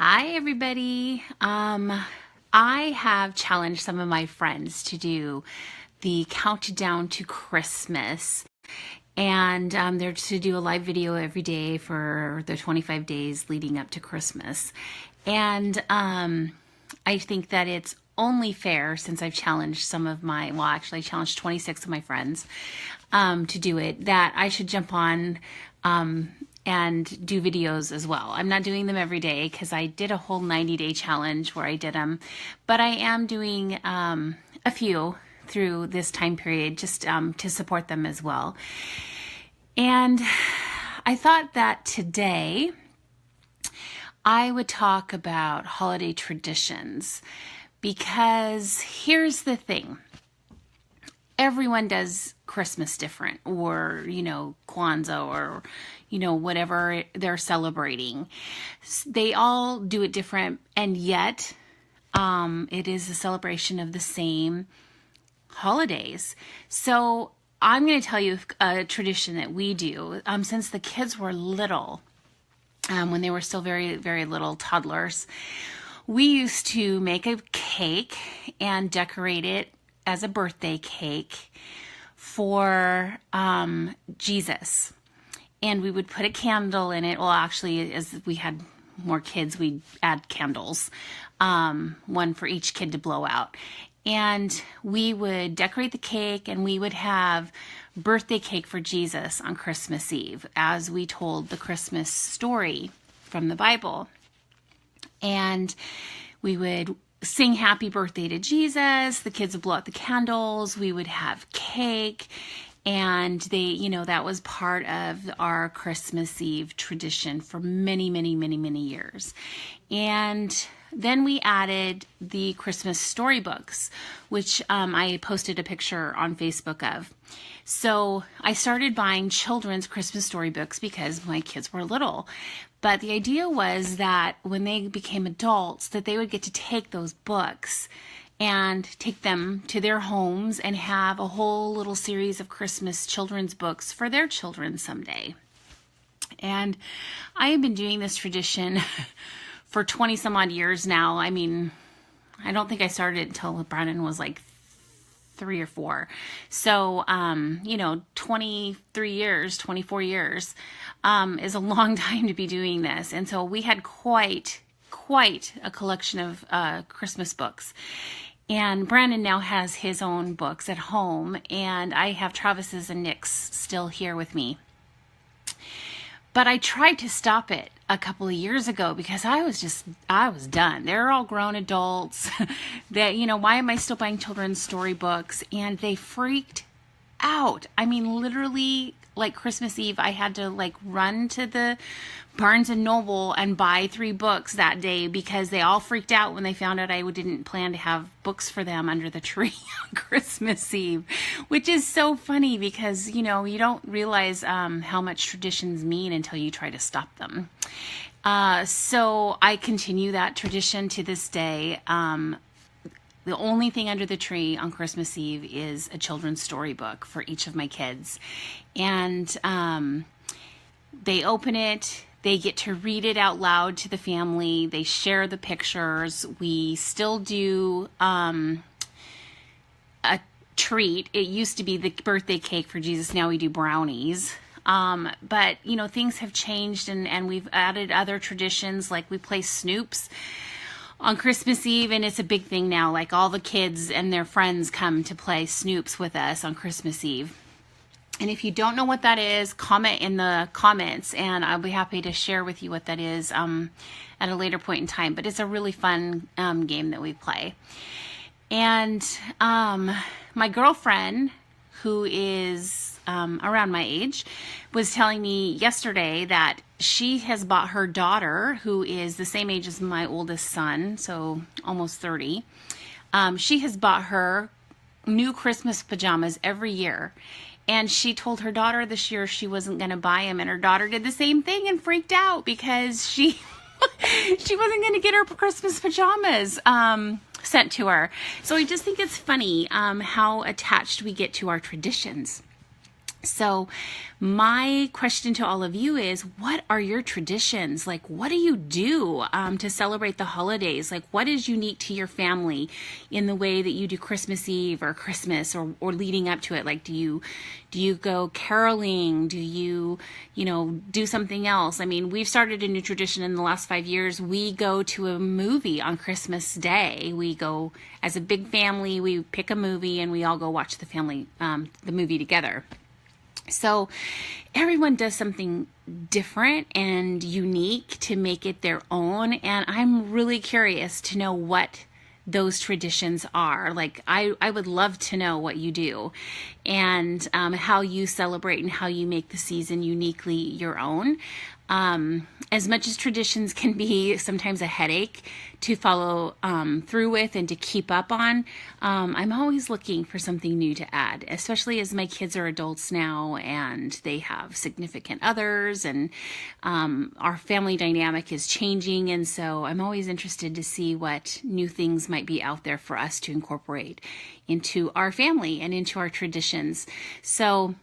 Hi, everybody. I have challenged some of my friends to do the countdown to Christmas, and they're to do a live video every day for the 25 days leading up to Christmas. And I think that it's only fair, since I've challenged some of my, well, actually, I challenged 26 of my friends to do it, that I should jump on and do videos as well. I'm not doing them every day because I did a whole 90-day challenge where I did them, but I am doing a few through this time period just to support them as well. And I thought that today I would talk about holiday traditions, because here's the thing. Everyone does Christmas different, or, Kwanzaa, or, whatever they're celebrating. They all do it different, and yet it is a celebration of the same holidays. So I'm going to tell you a tradition that we do since the kids were little, when they were still very, very little toddlers. We used to make a cake and decorate it as a birthday cake for Jesus. And we would put a candle in it. Well, actually, as we had more kids, we'd add candles, one for each kid to blow out. And we would decorate the cake, and we would have birthday cake for Jesus on Christmas Eve, as we told the Christmas story from the Bible. And we would sing happy birthday to Jesus. The kids would blow out the candles. We would have cake. And that was part of our Christmas Eve tradition for many, many, many, many years. And then we added the Christmas storybooks, which I posted a picture on Facebook of. So I started buying children's Christmas storybooks because my kids were little. But the idea was that when they became adults, that they would get to take those books and take them to their homes and have a whole little series of Christmas children's books for their children someday. And I have been doing this tradition for 20 some odd years now. I mean, I don't think I started until Brandon was like 3 or 4. So, 23 years, 24 years is a long time to be doing this. And so we had quite a collection of Christmas books. And Brandon now has his own books at home, and I have Travis's and Nick's still here with me. But I tried to stop it a couple of years ago because I was done. They're all grown adults. That, why am I still buying children's storybooks? And they freaked out. I mean, literally, like Christmas Eve, I had to run to the Barnes and Noble and buy 3 books that day because they all freaked out when they found out I didn't plan to have books for them under the tree on Christmas Eve, which is so funny because, you don't realize how much traditions mean until you try to stop them. So I continue that tradition to this day. The only thing under the tree on Christmas Eve is a children's storybook for each of my kids. And they open it. They get to read it out loud to the family. They share the pictures. We still do a treat. It used to be the birthday cake for Jesus. Now we do brownies. But, things have changed, and we've added other traditions, like we play Snoops on Christmas Eve, and it's a big thing now. Like, all the kids and their friends come to play Snoops with us on Christmas Eve. And if you don't know what that is, comment in the comments, and I'll be happy to share with you what that is at a later point in time. But it's a really fun game that we play. And my girlfriend, who is around my age, was telling me yesterday that she has bought her daughter, who is the same age as my oldest son, so almost 30. She has bought her new Christmas pajamas every year. And she told her daughter this year she wasn't going to buy them. And her daughter did the same thing and freaked out because she wasn't going to get her Christmas pajamas sent to her. So I just think it's funny how attached we get to our traditions. So my question to all of you is, what are your traditions? Like, what do you do to celebrate the holidays? Like, what is unique to your family in the way that you do Christmas Eve or Christmas, or leading up to it? Like, do you go caroling? Do you do something else? I mean, we've started a new tradition in the last 5 years. We go to a movie on Christmas Day. We go as a big family, we pick a movie and we all go watch the movie together. So everyone does something different and unique to make it their own. And I'm really curious to know what those traditions are. Like, I would love to know what you do and how you celebrate and how you make the season uniquely your own. As much as traditions can be sometimes a headache to follow through with and to keep up on, I'm always looking for something new to add, especially as my kids are adults now and they have significant others, and our family dynamic is changing. And so I'm always interested to see what new things might be out there for us to incorporate into our family and into our traditions. So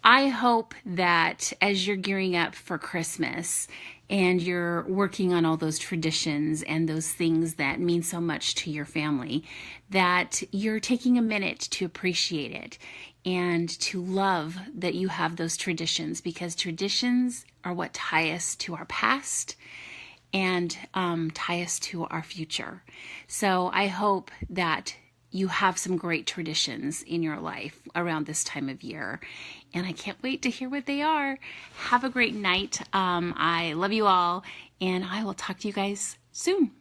I hope that as you're gearing up for Christmas and you're working on all those traditions and those things that mean so much to your family, that you're taking a minute to appreciate it and to love that you have those traditions, because traditions are what tie us to our past and tie us to our future. So I hope that you have some great traditions in your life around this time of year, and I can't wait to hear what they are. Have a great night. I love you all, and I will talk to you guys soon.